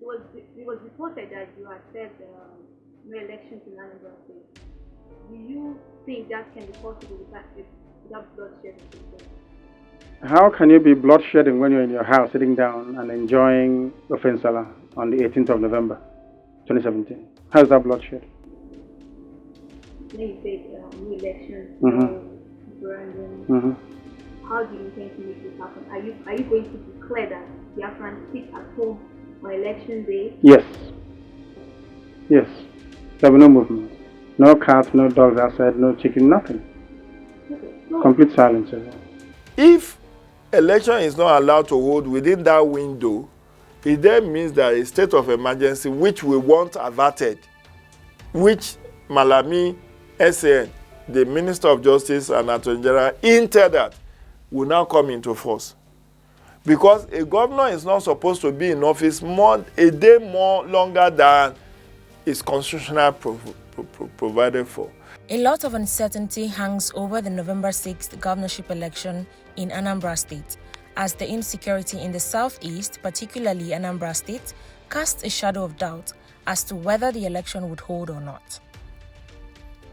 it was reported that you had said no elections in Anambra State. Do you think that can be possible without bloodshed in the state? How can you be bloodshedding when you're in your house sitting down and enjoying Ofensala on the 18th of November 2017? How's that bloodshed? When you say no elections, Mm-hmm. no referendum, Mm-hmm. how do you intend to make this happen? Are you going to declare that Biafrans sit at home on election day? Yes. Yes. There will be no movement. No cats, no dogs outside, no chicken, nothing. Okay. So, Complete silence. If election is not allowed to hold within that window, it then means that a state of emergency, which we want averted, which Malami SAN, the Minister of Justice and Attorney General, hinted that will now come into force. Because a governor is not supposed to be in office a day more longer than is constitutional provided for. A lot of uncertainty hangs over the November 6th governorship election in Anambra State, as the insecurity in the southeast, particularly Anambra State, casts a shadow of doubt as to whether the election would hold or not.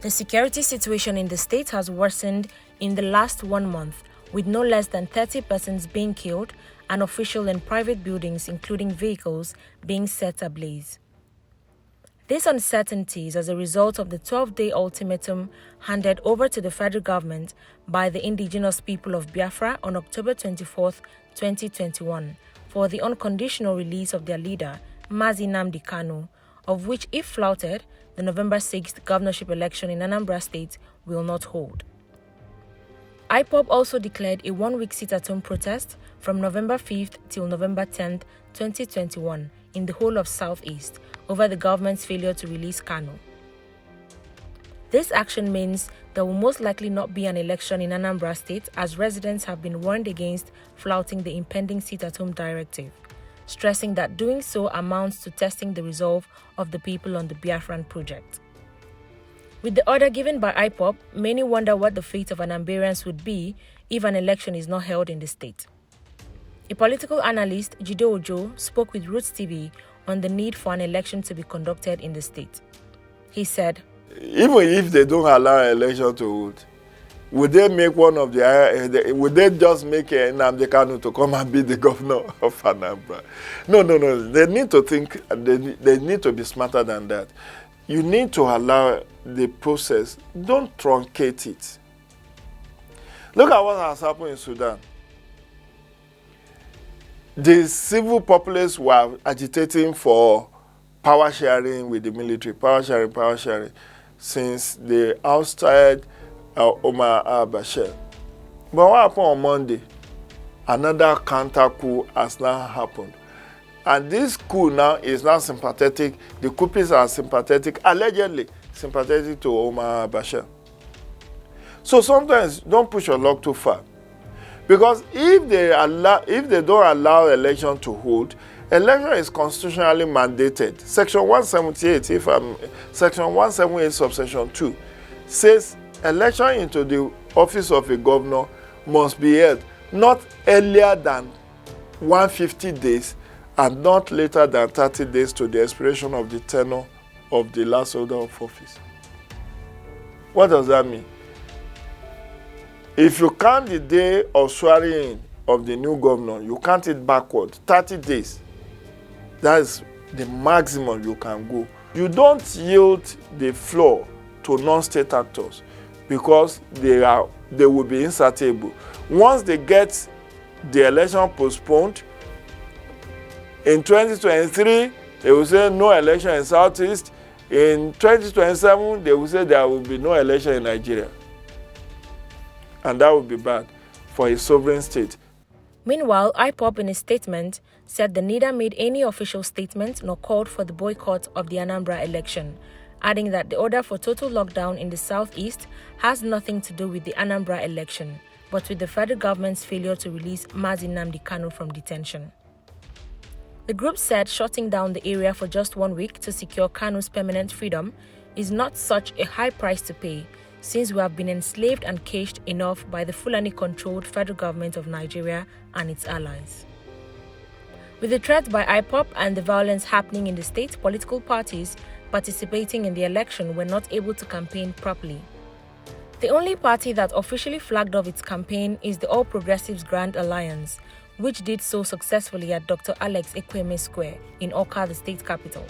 The security situation in the state has worsened in the last 1 month, with no less than 30 persons being killed and official and private buildings, including vehicles, being set ablaze. This uncertainty is as a result of the 12-day ultimatum handed over to the federal government by the indigenous people of Biafra on October 24, 2021, for the unconditional release of their leader, Mazi Nnamdi Kanu, of which, if flouted, the November 6th governorship election in Anambra State will not hold. IPOB also declared a 1-week sit-at-home protest from November 5th till November 10th, 2021, in the whole of Southeast over the government's failure to release Kanu. This action means there will most likely not be an election in Anambra State, as residents have been warned against flouting the impending sit-at-home directive, stressing that doing so amounts to testing the resolve of the people on the Biafran project. With the order given by IPOB, many wonder what the fate of Anambarians would be if an election is not held in the state. A political analyst, Jide Ojo, spoke with Roots TV on the need for an election to be conducted in the state. He said, even if they don't allow an election to hold, would they make would they just make Nnamdi Kanu to come and be the governor of Anambra? No. They need to think, they need to be smarter than that. You need to allow the process. Don't truncate it. Look at what has happened in Sudan. The civil populace were agitating for power sharing with the military, power sharing, since they ousted Omar al-Bashir. But what happened on Monday? Another counter coup has now happened. And this coup now is now sympathetic. The coupists are sympathetic, allegedly sympathetic to Omar al-Bashir. So sometimes don't push your luck too far. Because if they don't allow election to hold, election is constitutionally mandated. Section 178, Section 178 subsection 2 says election into the office of a governor must be held not earlier than 150 days and not later than 30 days to the expiration of the tenure of the last holder of office. What does that mean? If you count the day of swearing in of the new governor, you count it backward, 30 days. That is the maximum you can go. You don't yield the floor to non-state actors because they will be insatiable. Once they get the election postponed, in 2023, they will say no election in Southeast. In 2027, they will say there will be no election in Nigeria. And that would be bad for a sovereign state. Meanwhile, IPOB in a statement said they neither made any official statement nor called for the boycott of the Anambra election, adding that the order for total lockdown in the southeast has nothing to do with the Anambra election, but with the federal government's failure to release Mazi Nnamdi Kanu from detention. The group said shutting down the area for just 1 week to secure Kanu's permanent freedom is not such a high price to pay, since we have been enslaved and caged enough by the Fulani-controlled federal government of Nigeria and its allies. With the threat by IPOB and the violence happening in the state, political parties participating in the election were not able to campaign properly. The only party that officially flagged off its campaign is the All Progressives Grand Alliance, which did so successfully at Dr. Alex Ekweme Square in Awka, the state capital.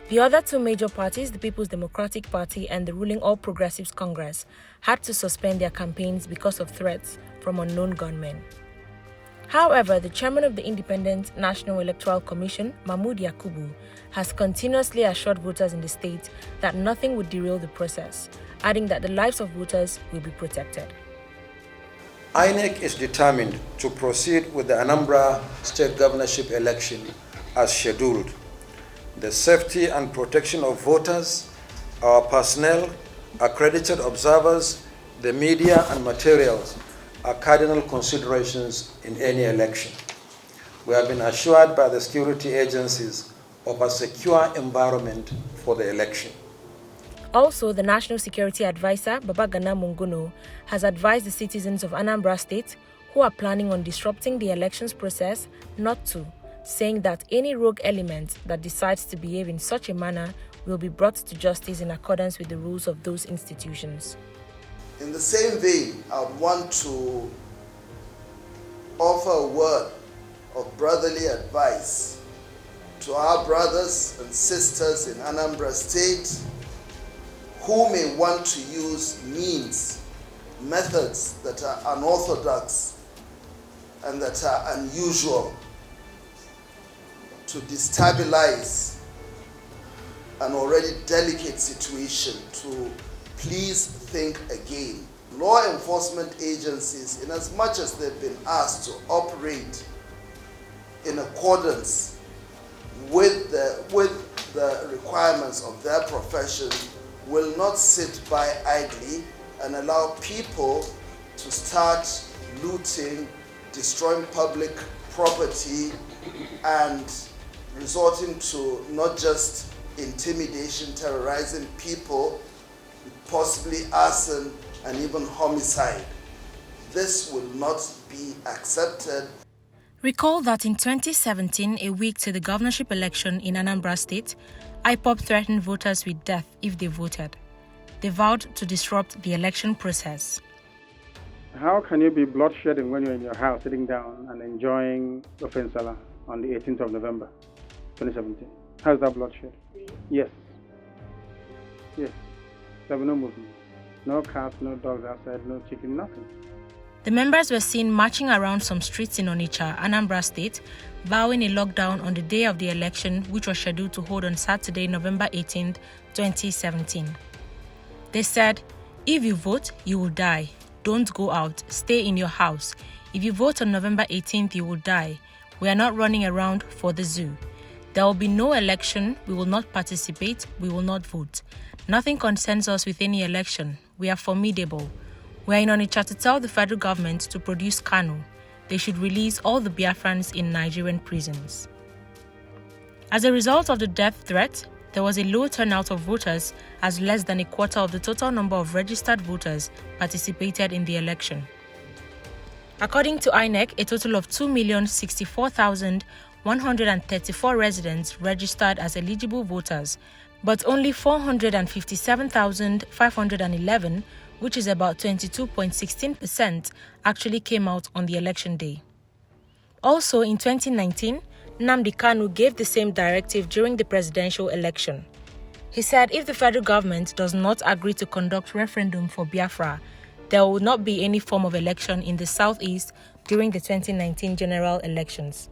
The other two major parties, the People's Democratic Party and the ruling All Progressives Congress, had to suspend their campaigns because of threats from unknown gunmen. However, the chairman of the Independent National Electoral Commission, Mahmood Yakubu, has continuously assured voters in the state that nothing would derail the process, adding that the lives of voters will be protected. INEC is determined to proceed with the Anambra State Governorship election as scheduled. The safety and protection of voters, our personnel, accredited observers, the media and materials are cardinal considerations in any election. We have been assured by the security agencies of a secure environment for the election. Also, the National Security Advisor, Babagana Munguno, has advised the citizens of Anambra State who are planning on disrupting the elections process not to, saying that any rogue element that decides to behave in such a manner will be brought to justice in accordance with the rules of those institutions. In the same vein, I would want to offer a word of brotherly advice to our brothers and sisters in Anambra State who may want to use methods that are unorthodox and that are unusual to destabilize an already delicate situation. To please think again. Law enforcement agencies, in as much as they've been asked to operate in accordance with the requirements of their profession, will not sit by idly and allow people to start looting, destroying public property, and resorting to not just intimidation, terrorizing people, possibly arson and even homicide. This will not be accepted. Recall that in 2017, a week to the governorship election in Anambra State, IPOB threatened voters with death if they voted. They vowed to disrupt the election process. How can you be bloodshedding when you're in your house sitting down and enjoying Ofensala on the 18th of November 2017? How's that bloodshed? Yes. Yes. There were no movement. No cats, no dogs outside, no chicken, nothing. The members were seen marching around some streets in Onitsha, Anambra State, vowing a lockdown on the day of the election, which was scheduled to hold on Saturday, November 18, 2017. They said, "If you vote, you will die. Don't go out. Stay in your house. If you vote on November 18th, you will die. We are not running around for the zoo. There will be no election. We will not participate. We will not vote. Nothing concerns us with any election. We are formidable. We are in Onitsha to tell the federal government to produce Kanu. They should release all the Biafrans in Nigerian prisons." As a result of the death threat, there was a low turnout of voters, as less than a quarter of the total number of registered voters participated in the election. According to INEC, a total of 2,064,134 residents registered as eligible voters, but only 457,511, which is about 22.16%, actually came out on the election day. Also, in 2019, Nnamdi Kanu gave the same directive during the presidential election. He said if the federal government does not agree to conduct referendum for Biafra, there will not be any form of election in the southeast during the 2019 general elections.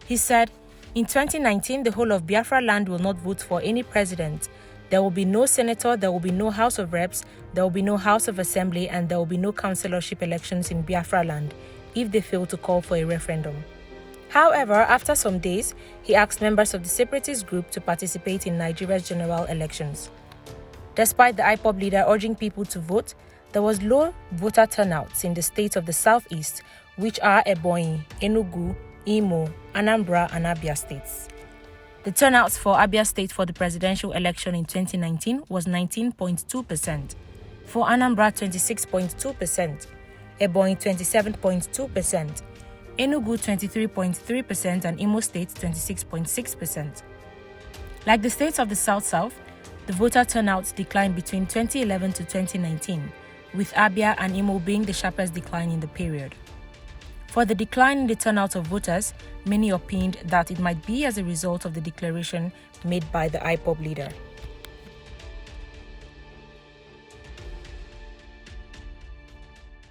He said, in 2019, the whole of Biafra land will not vote for any president. There will be no senator, there will be no House of Reps, there will be no House of Assembly, and there will be no councillorship elections in Biafra land if they fail to call for a referendum. However, after some days, he asked members of the separatist group to participate in Nigeria's general elections. Despite the IPOB leader urging people to vote, there was low voter turnouts in the states of the southeast, which are Ebonyi, Enugu, Imo, Anambra, and Abia states. The turnouts for Abia State for the presidential election in 2019 was 19.2%, for Anambra 26.2%, Ebonyi 27.2%, Enugu 23.3% and Imo State 26.6%. Like the states of the South-South, the voter turnout declined between 2011 to 2019, with Abia and Imo being the sharpest decline in the period. For the decline in the turnout of voters, many opined that it might be as a result of the declaration made by the IPOB leader.